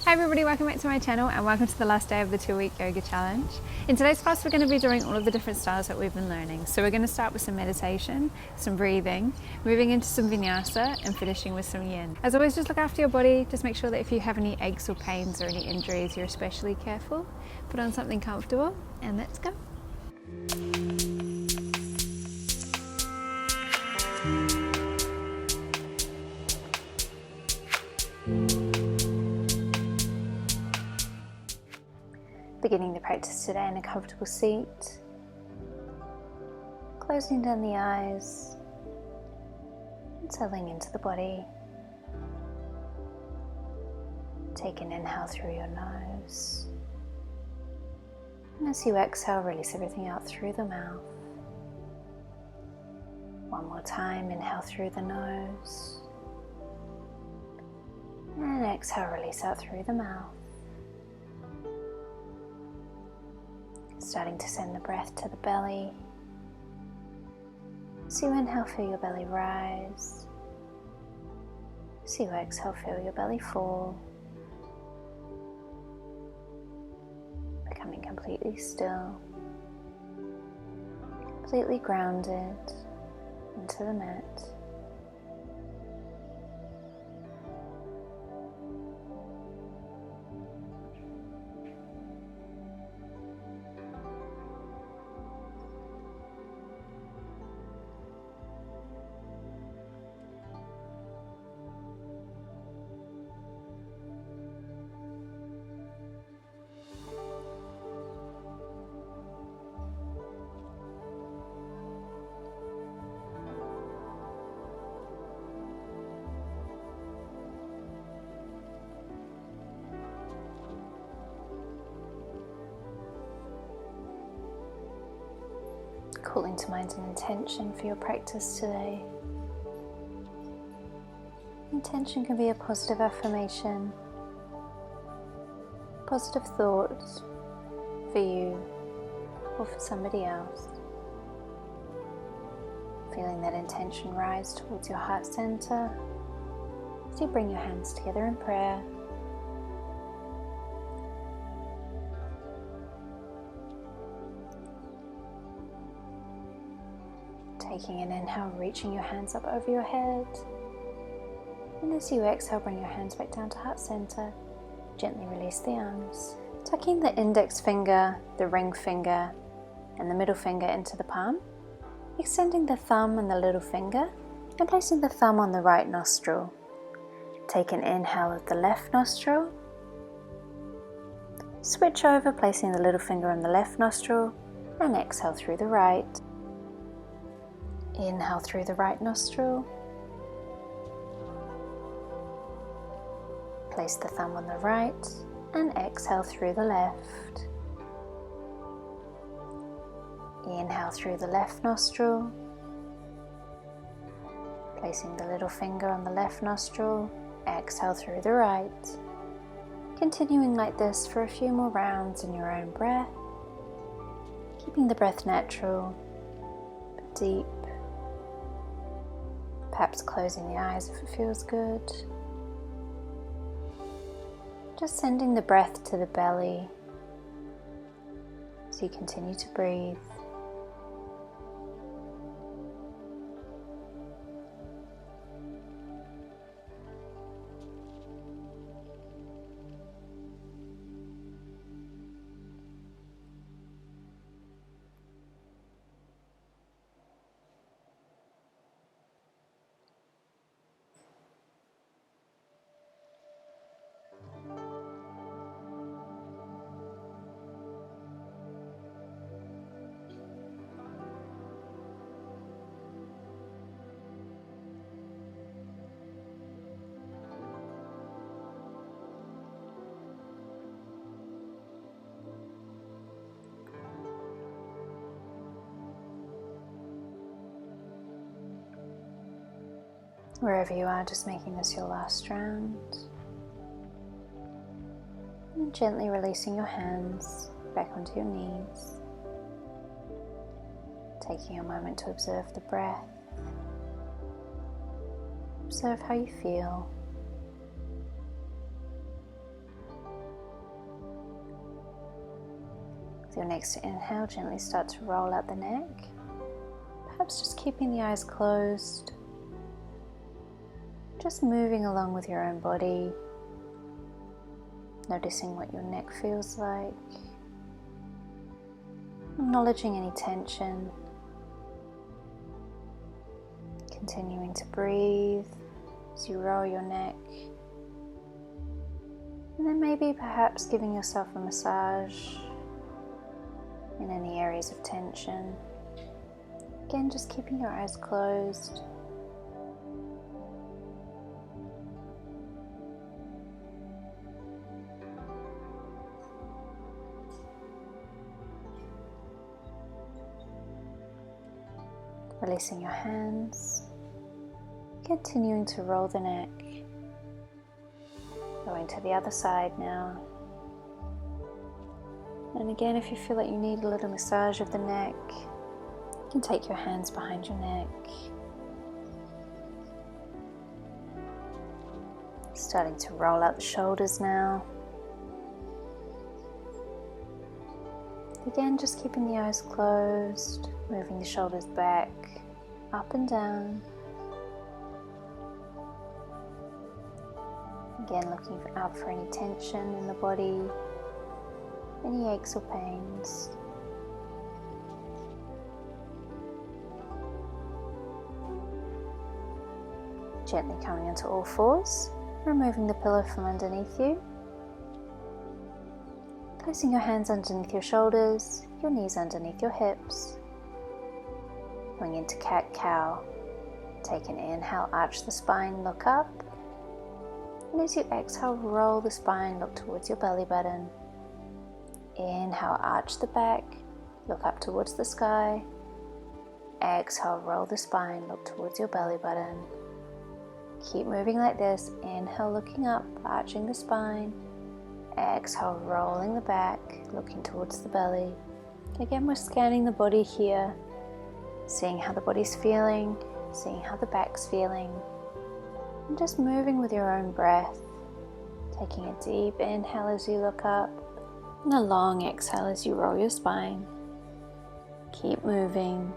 Hi everybody, welcome back to my channel and welcome to the last day of the 2-week yoga challenge. In today's class we're going to be doing all of the different styles that we've been learning. So we're going to start with some meditation, some breathing, moving into some vinyasa and finishing with some yin. As always, just look after your body, just make sure that if you have any aches or pains or any injuries you're especially careful. Put on something comfortable and let's go. Beginning the practice today in a comfortable seat, closing down the eyes and settling into the body. Take an inhale through your nose, and as you exhale, release everything out through the mouth. One more time, inhale through the nose, and exhale, release out through the mouth. Starting to send the breath to the belly. As you inhale, feel your belly rise. As you exhale, feel your belly fall. Becoming completely still, completely grounded into the mat. Calling to mind an intention for your practice today. Intention can be a positive affirmation, positive thought for you or for somebody else. Feeling that intention rise towards your heart center as you bring your hands together in prayer. Taking an inhale, reaching your hands up over your head. And as you exhale, bring your hands back down to heart center. Gently release the arms. Tucking the index finger, the ring finger, and the middle finger into the palm. Extending the thumb and the little finger, and placing the thumb on the right nostril. Take an inhale of the left nostril. Switch over, placing the little finger on the left nostril, and exhale through the right. Inhale through the right nostril. Place the thumb on the right and exhale through the left. Inhale through the left nostril. Placing the little finger on the left nostril, exhale through the right. Continuing like this for a few more rounds in your own breath. Keeping the breath natural but deep. Perhaps closing the eyes if it feels good. Just sending the breath to the belly as you continue to breathe. Wherever you are, just making this your last round. And gently releasing your hands back onto your knees. Taking a moment to observe the breath. Observe how you feel. With your next inhale, gently start to roll out the neck, perhaps just keeping the eyes closed, just moving along with your own body, noticing what your neck feels like, acknowledging any tension, continuing to breathe as you roll your neck, and then maybe perhaps giving yourself a massage in any areas of tension. Again, just keeping your eyes closed. Releasing your hands, continuing to roll the neck. Going to the other side now. And again, if you feel like you need a little massage of the neck, you can take your hands behind your neck. Starting to roll out the shoulders now. Again, just keeping the eyes closed, moving the shoulders back, up and down. Again, looking out for any tension in the body, any aches or pains. Gently coming onto all fours, removing the pillow from underneath you. Placing your hands underneath your shoulders, your knees underneath your hips. Going into cat-cow. Take an inhale, arch the spine, look up. And as you exhale, roll the spine, look towards your belly button. Inhale, arch the back, look up towards the sky. Exhale, roll the spine, look towards your belly button. Keep moving like this. Inhale, looking up, arching the spine. Exhale, rolling the back, looking towards the belly. Again, we're scanning the body here, seeing how the body's feeling, seeing how the back's feeling, and just moving with your own breath. Taking a deep inhale as you look up, and a long exhale as you roll your spine. Keep moving.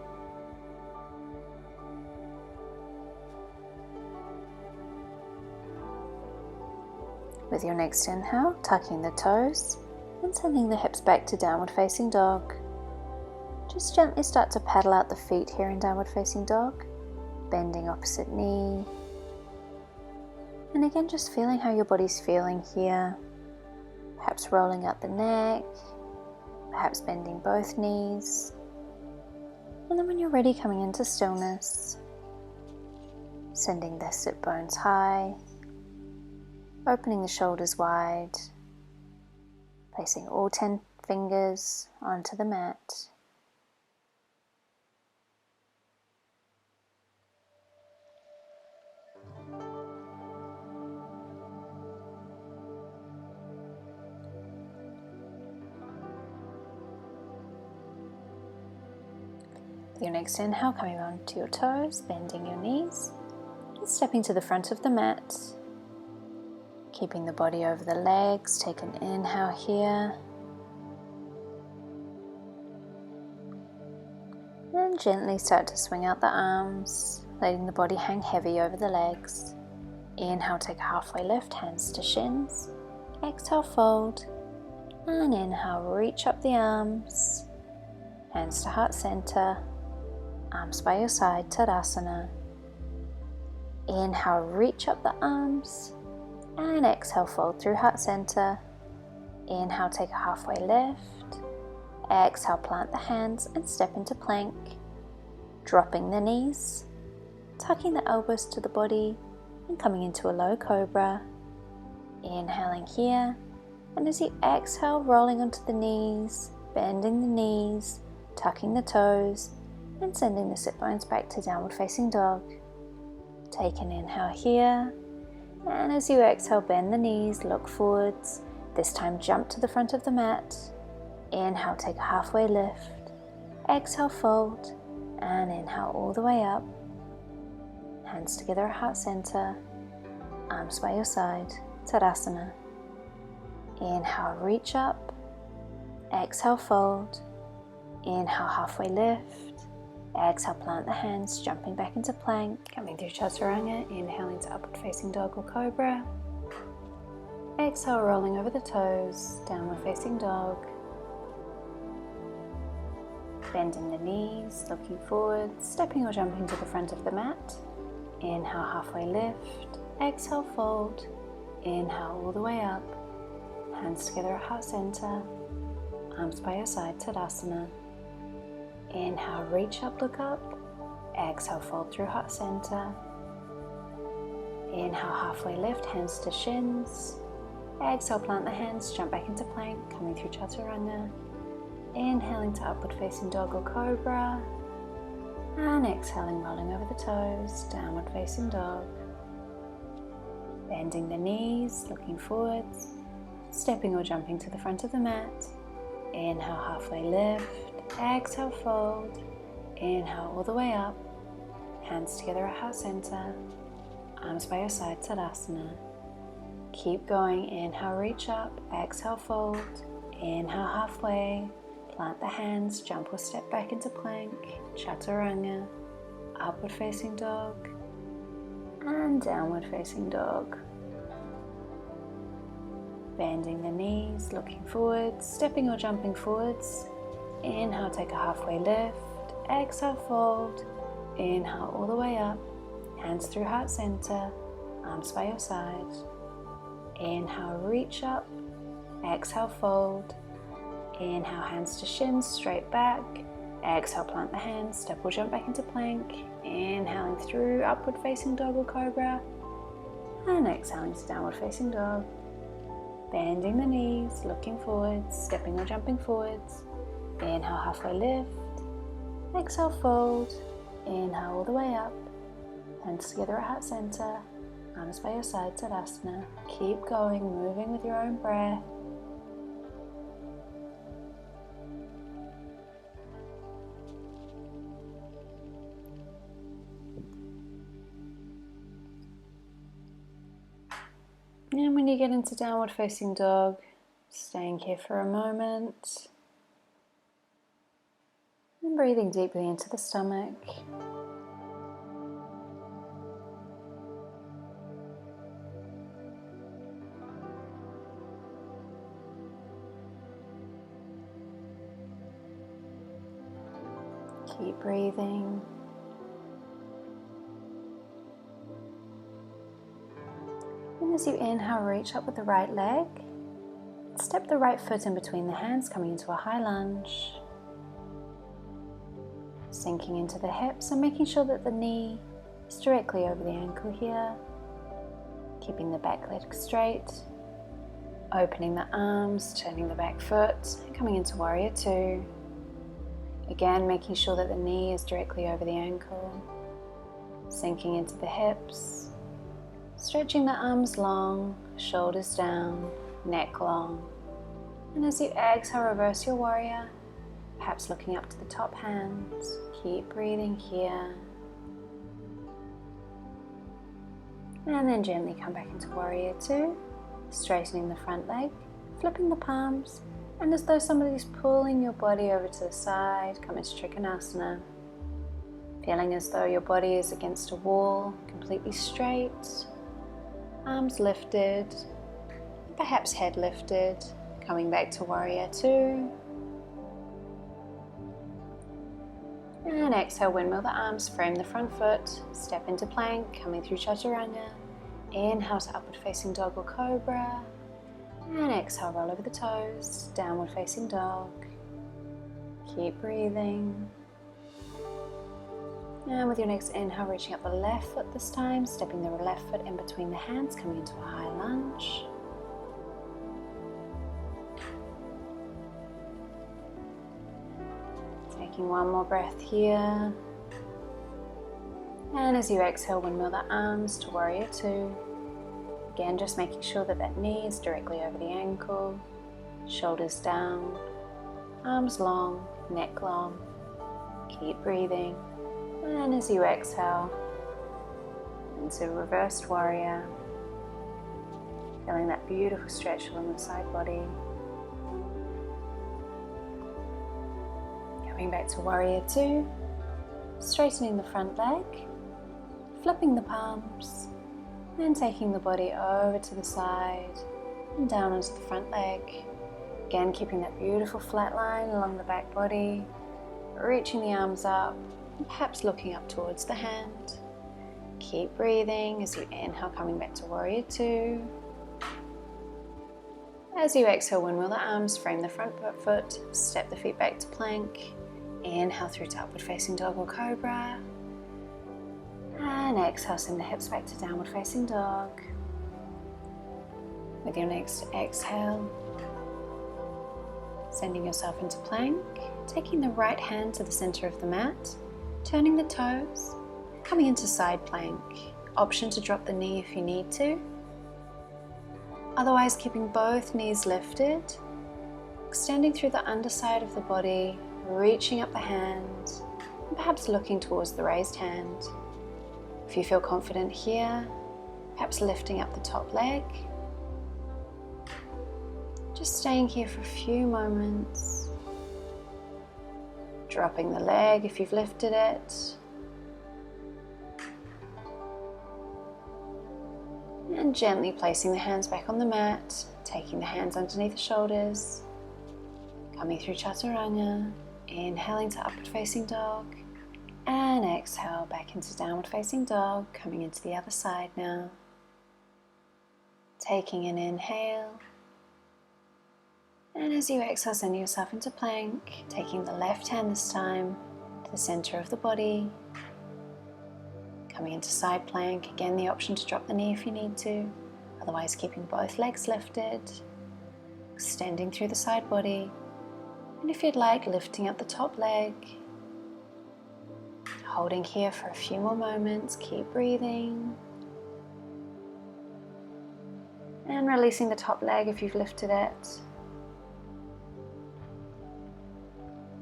With your next inhale, tucking the toes and sending the hips back to downward facing dog. Just gently start to paddle out the feet here in downward facing dog, bending opposite knee. And again, just feeling how your body's feeling here. Perhaps rolling out the neck, perhaps bending both knees. And then when you're ready, coming into stillness, sending the sit bones high, opening the shoulders wide, placing all 10 fingers onto the mat. With your next inhale, coming onto your toes, bending your knees, and stepping to the front of the mat. Keeping the body over the legs, take an inhale here. And gently start to swing out the arms, letting the body hang heavy over the legs. Inhale, take a halfway lift, hands to shins. Exhale, fold. And inhale, reach up the arms. Hands to heart center. Arms by your side, Tadasana. Inhale, reach up the arms. And exhale, fold through heart center. Inhale, take a halfway lift. Exhale, plant the hands and step into plank. Dropping the knees, tucking the elbows to the body and coming into a low cobra. Inhaling here, and as you exhale, rolling onto the knees, bending the knees, tucking the toes and sending the sit bones back to downward facing dog. Take an inhale here. And as you exhale, bend the knees, look forwards. This time jump to the front of the mat. Inhale, take a halfway lift. Exhale, fold. And inhale all the way up. Hands together at heart center. Arms by your side, Tadasana. Inhale, reach up. Exhale, fold. Inhale, halfway lift. Exhale, plant the hands, jumping back into plank. Coming through chaturanga, inhaling to upward facing dog or cobra. Exhale, rolling over the toes, downward facing dog. Bending the knees, looking forward, stepping or jumping to the front of the mat. Inhale, halfway lift. Exhale, fold. Inhale, all the way up. Hands together at heart center. Arms by your side, Tadasana. Inhale, reach up, look up. Exhale, fold through heart center. Inhale, halfway lift, hands to shins. Exhale, plant the hands, jump back into plank, coming through chaturanga. Inhaling to upward facing dog or cobra. And exhaling, rolling over the toes, downward facing dog. Bending the knees, looking forwards, stepping or jumping to the front of the mat. Inhale, halfway lift. Exhale, fold. Inhale, all the way up. Hands together at heart center. Arms by your side, Tadasana. Keep going. Inhale, reach up. Exhale, fold. Inhale, halfway. Plant the hands, jump or step back into plank. Chaturanga. Upward facing dog. And downward facing dog. Bending the knees, looking forwards, stepping or jumping forwards. Inhale, take a halfway lift. Exhale, fold. Inhale, all the way up. Hands through heart center. Arms by your side. Inhale, reach up. Exhale, fold. Inhale, hands to shins, straight back. Exhale, plant the hands, step or jump back into plank. Inhaling through upward facing dog or cobra. And exhaling to downward facing dog. Bending the knees, looking forwards, stepping or jumping forwards. Inhale, halfway lift. Exhale, fold. Inhale, all the way up. Hands together at heart center. Arms by your side, Tadasana. Keep going, moving with your own breath. And when you get into downward facing dog, staying here for a moment. And breathing deeply into the stomach. Keep breathing. And as you inhale, reach up with the right leg. Step the right foot in between the hands, coming into a high lunge. Sinking into the hips and making sure that the knee is directly over the ankle here. Keeping the back leg straight. Opening the arms, turning the back foot, and coming into warrior two. Again, making sure that the knee is directly over the ankle. Sinking into the hips. Stretching the arms long, shoulders down, neck long. And as you exhale, reverse your warrior, perhaps looking up to the top hands. Keep breathing here. And then gently come back into warrior two, straightening the front leg, flipping the palms, and as though somebody's pulling your body over to the side, come into Trikonasana. Feeling as though your body is against a wall, completely straight. Arms lifted, perhaps head lifted, coming back to warrior two. And exhale, windmill the arms, frame the front foot, step into plank, coming through chaturanga. Inhale to upward facing dog or cobra. And exhale, roll over the toes, downward facing dog. Keep breathing. And with your next inhale, reaching up the left foot this time, stepping the left foot in between the hands, coming into a high lunge. Taking one more breath here. And as you exhale, windmill the arms to warrior two. Again, just making sure that that knee is directly over the ankle, shoulders down, arms long, neck long. Keep breathing. And as you exhale, into reversed warrior, feeling that beautiful stretch along the side body. Coming back to warrior two, straightening the front leg, flipping the palms, and taking the body over to the side and down onto the front leg. Again, keeping that beautiful flat line along the back body, reaching the arms up, and perhaps looking up towards the hand. Keep breathing as you inhale, coming back to warrior two. As you exhale, windmill the arms, frame the front foot, step the feet back to plank. Inhale through to upward facing dog or cobra. And exhale, send the hips back to downward facing dog. With your next exhale, sending yourself into plank, taking the right hand to the center of the mat, turning the toes, coming into side plank. Option to drop the knee if you need to. Otherwise, keeping both knees lifted, extending through the underside of the body, reaching up the hand, and perhaps looking towards the raised hand. If you feel confident here, perhaps lifting up the top leg. Just staying here for a few moments. Dropping the leg if you've lifted it. And gently placing the hands back on the mat, taking the hands underneath the shoulders, coming through chaturanga, inhaling to upward facing dog, and exhale back into downward facing dog, coming into the other side now. Taking an inhale, and as you exhale, sending yourself into plank, taking the left hand this time to the center of the body, coming into side plank. Again, the option to drop the knee if you need to, otherwise keeping both legs lifted, extending through the side body, and if you'd like, lifting up the top leg. Holding here for a few more moments, keep breathing. And releasing the top leg if you've lifted it.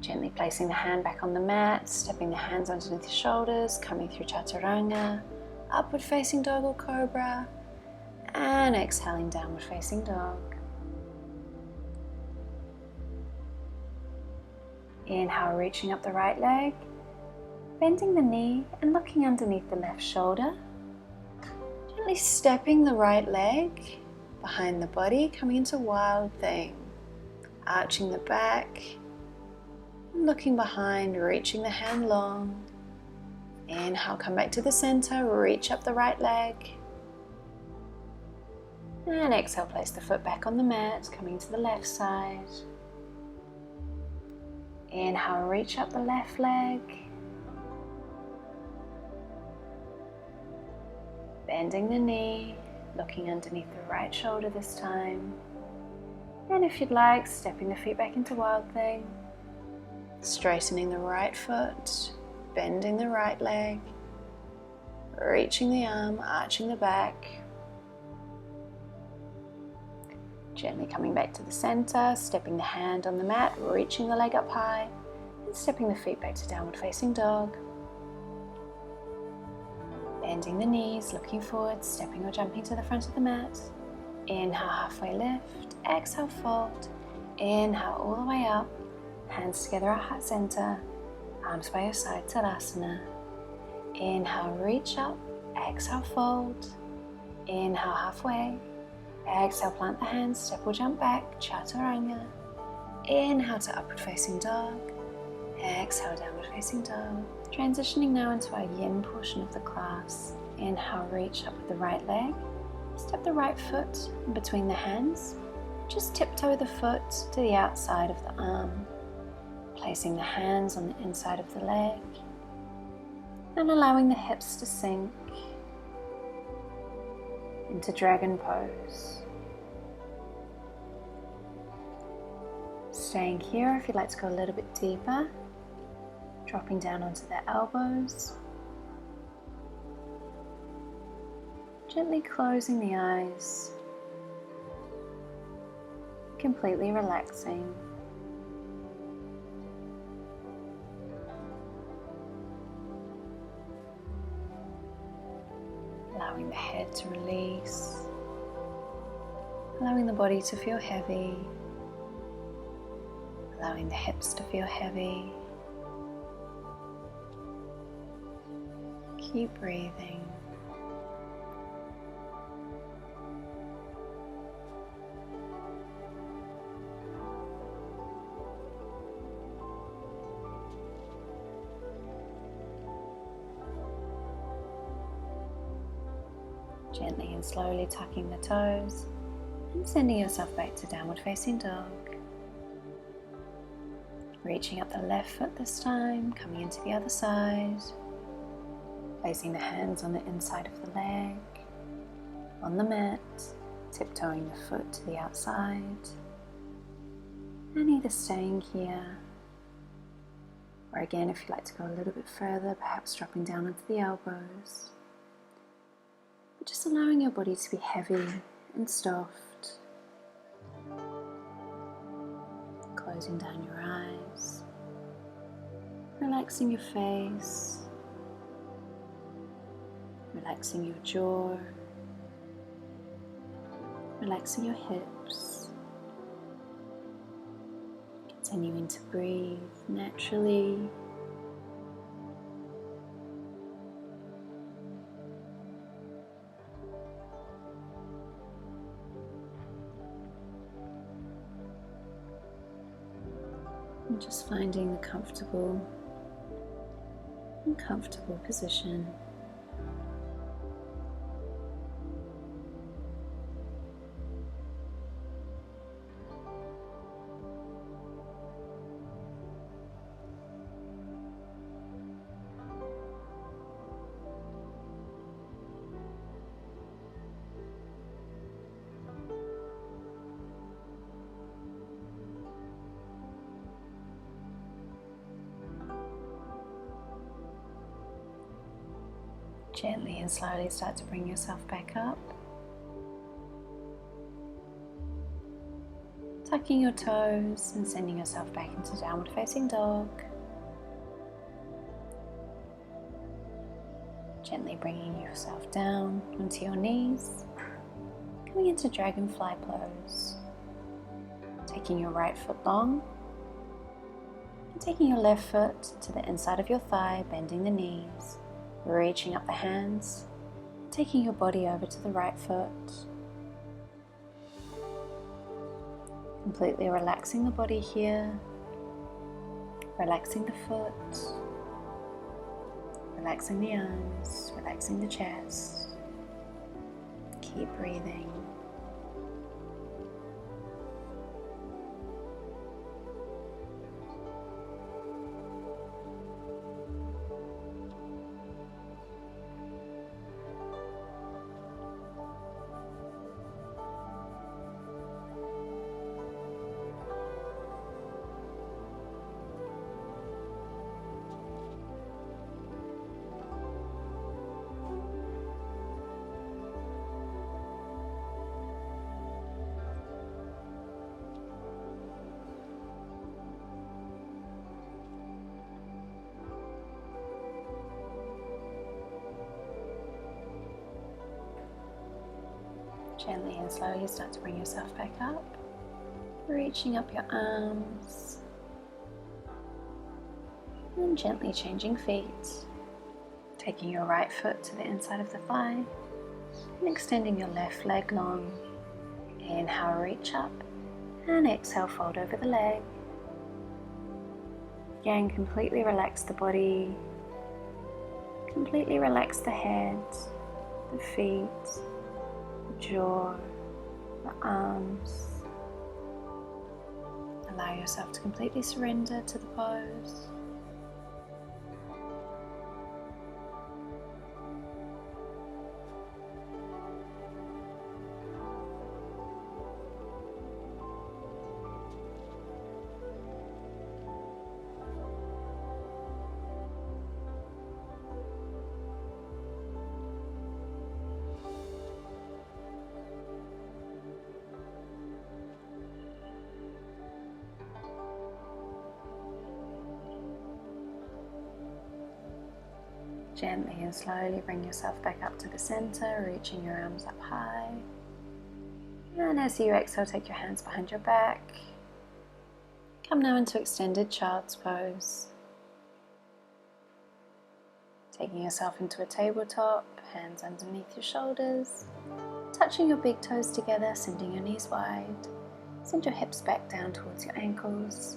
Gently placing the hand back on the mat, stepping the hands underneath the shoulders, coming through chaturanga, upward facing dog or cobra, and exhaling downward facing dog. Inhale, reaching up the right leg, bending the knee and looking underneath the left shoulder. Gently stepping the right leg behind the body, coming into wild thing. Arching the back, looking behind, reaching the hand long. Inhale, come back to the center, reach up the right leg. And exhale, place the foot back on the mat, coming to the left side. Inhale, reach up the left leg. Bending the knee, looking underneath the right shoulder this time. And if you'd like, stepping the feet back into wild thing. Straightening the right foot, bending the right leg, reaching the arm, arching the back. Gently coming back to the center, stepping the hand on the mat, reaching the leg up high, and stepping the feet back to downward facing dog. Bending the knees, looking forward, stepping or jumping to the front of the mat. Inhale, halfway lift, exhale, fold. Inhale, all the way up. Hands together at heart center, arms by your side, Tadasana. Inhale, reach up, exhale, fold. Inhale, halfway. Exhale, plant the hands, step or jump back, Chaturanga. Inhale to upward facing dog. Exhale, downward facing dog. Transitioning now into our yin portion of the class. Inhale, reach up with the right leg. Step the right foot in between the hands. Just tiptoe the foot to the outside of the arm. Placing the hands on the inside of the leg and allowing the hips to sink into dragon pose. Staying here if you'd like to go a little bit deeper, dropping down onto the elbows, gently closing the eyes, completely relaxing. Allowing the head to release, allowing the body to feel heavy, allowing the hips to feel heavy, Keep breathing. Gently and slowly tucking the toes and sending yourself back to downward facing dog. Reaching up the left foot this time, coming into the other side. Placing the hands on the inside of the leg, on the mat, tiptoeing the foot to the outside. And either staying here, or again if you'd like to go a little bit further, perhaps dropping down onto the elbows. But just allowing your body to be heavy and soft. Closing down your eyes, relaxing your face, relaxing your jaw, relaxing your hips, continuing to breathe naturally. And just finding the comfortable and comfortable position. Gently and slowly start to bring yourself back up. Tucking your toes and sending yourself back into downward facing dog. Gently bringing yourself down onto your knees. Coming into dragonfly pose. Taking your right foot long. And taking your left foot to the inside of your thigh, bending the knees. Reaching up the hands, taking your body over to the right foot. Completely relaxing the body here, relaxing the foot, relaxing the arms, relaxing the chest. Keep breathing. Gently and slowly start to bring yourself back up, reaching up your arms, and gently changing feet, taking your right foot to the inside of the thigh, and extending your left leg long. Inhale, reach up, and exhale, fold over the leg. Again, completely relax the body, completely relax the head, the feet, jaw, the arms. Allow yourself to completely surrender to the pose. Gently and slowly bring yourself back up to the center, reaching your arms up high. And as you exhale, take your hands behind your back. Come now into extended child's pose. Taking yourself into a tabletop, hands underneath your shoulders, touching your big toes together, sending your knees wide. Send your hips back down towards your ankles.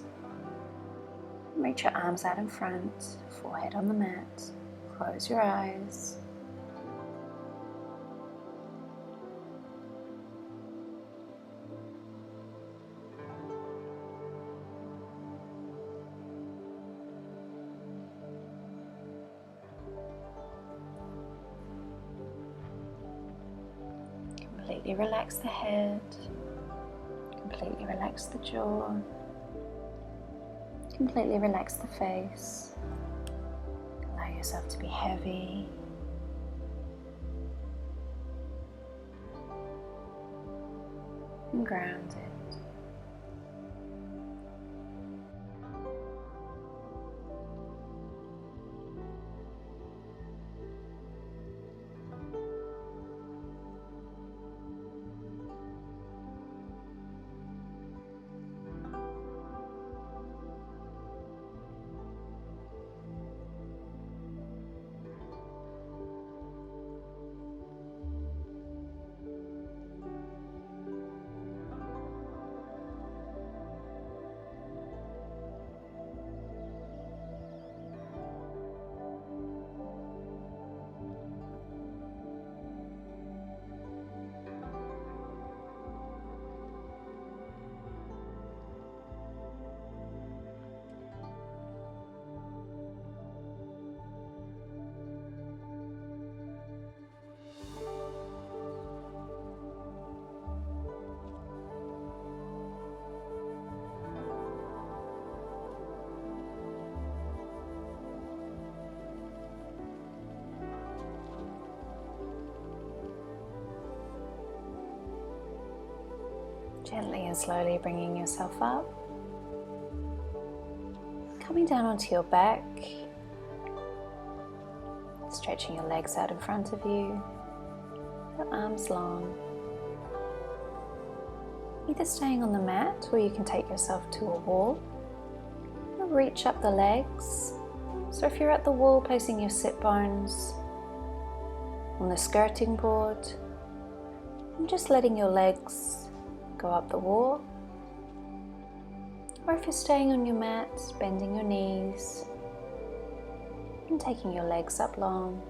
Reach your arms out in front, forehead on the mat. Close your eyes. Completely relax the head. Completely relax the jaw. Completely relax the face. Allow yourself to be heavy. And grounded. Gently and slowly bringing yourself up. Coming down onto your back. Stretching your legs out in front of you. Your arms long. Either staying on the mat or you can take yourself to a wall. Or reach up the legs. So if you're at the wall, placing your sit bones on the skirting board. And just letting your legs go up the wall, or if you're staying on your mat, bending your knees and taking your legs up long,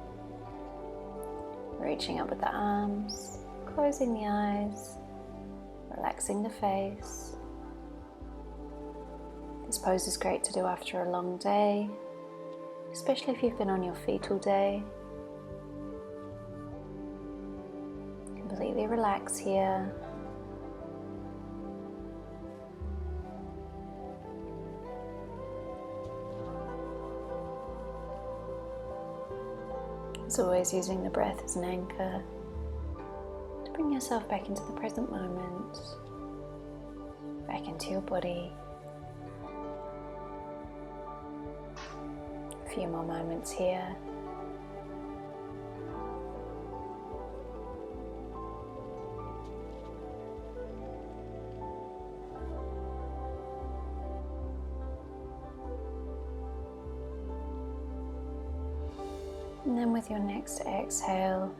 reaching up with the arms, closing the eyes, relaxing the face. This pose is great to do after a long day, especially if you've been on your feet all day. Completely relax here. As always, using the breath as an anchor to bring yourself back into the present moment, back into your body. A few more moments here. And then with your next exhale,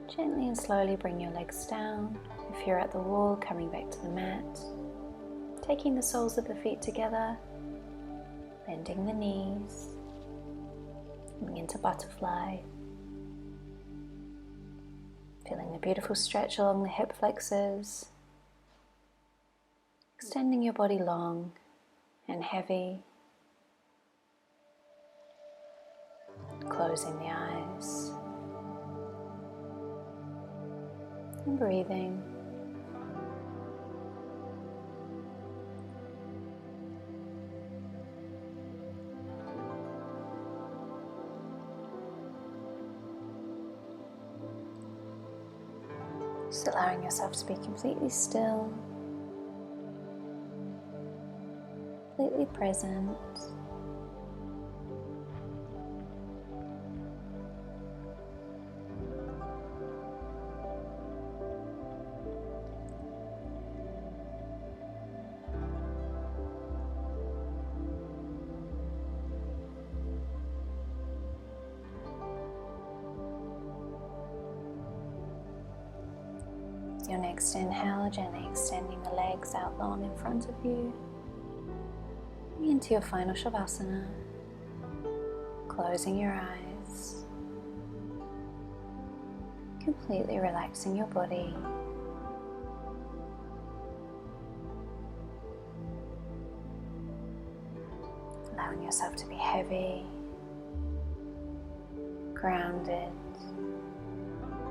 gently and slowly bring your legs down. If you're at the wall, coming back to the mat, taking the soles of the feet together, bending the knees, coming into butterfly, feeling the beautiful stretch along the hip flexors, extending your body long and heavy. Closing the eyes and breathing. Just allowing yourself to be completely still, completely present. your next inhale, gently extending the legs out long in front of you. Into your final Shavasana, closing your eyes, completely relaxing your body. Allowing yourself to be heavy, grounded,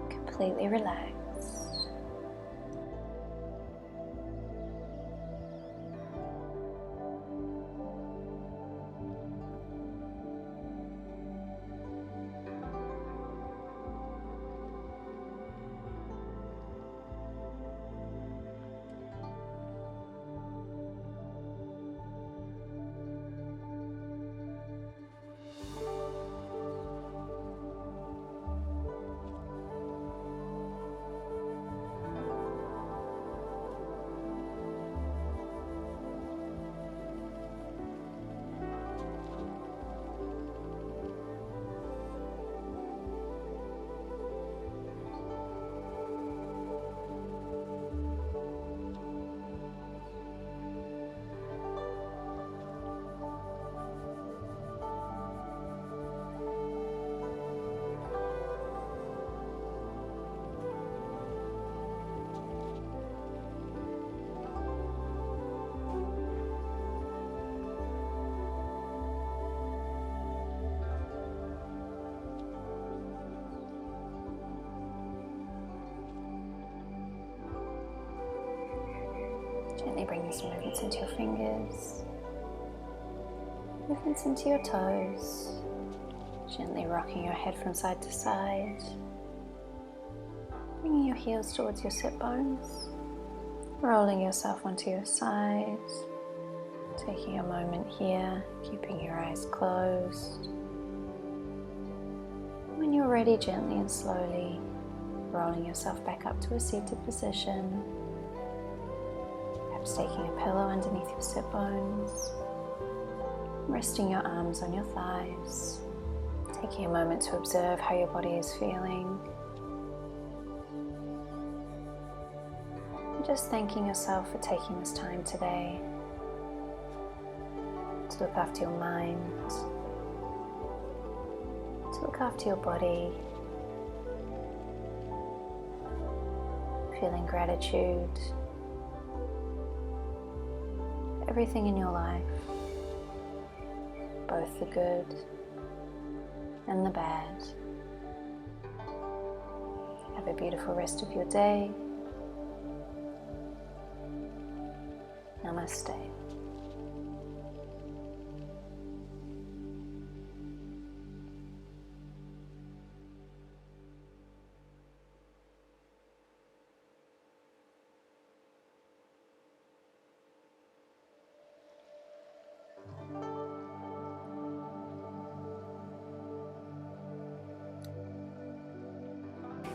completely relaxed. Gently bringing some movements into your fingers, movements into your toes, gently rocking your head from side to side, bringing your heels towards your sit bones, rolling yourself onto your side, taking a moment here, keeping your eyes closed. When you're ready, gently and slowly rolling yourself back up to a seated position. Perhaps taking a pillow underneath your sit bones, resting your arms on your thighs, taking a moment to observe how your body is feeling. And just thanking yourself for taking this time today to look after your mind, to look after your body, feeling gratitude. Everything in your life, both the good and the bad. Have a beautiful rest of your day. Namaste.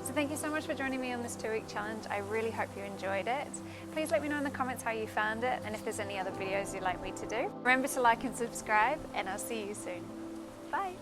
So thank you so much for joining me on this 2-week challenge. I really hope you enjoyed it. Please let me know in the comments how you found it and if there's any other videos you'd like me to do. Remember to like and subscribe, and I'll see you soon. Bye.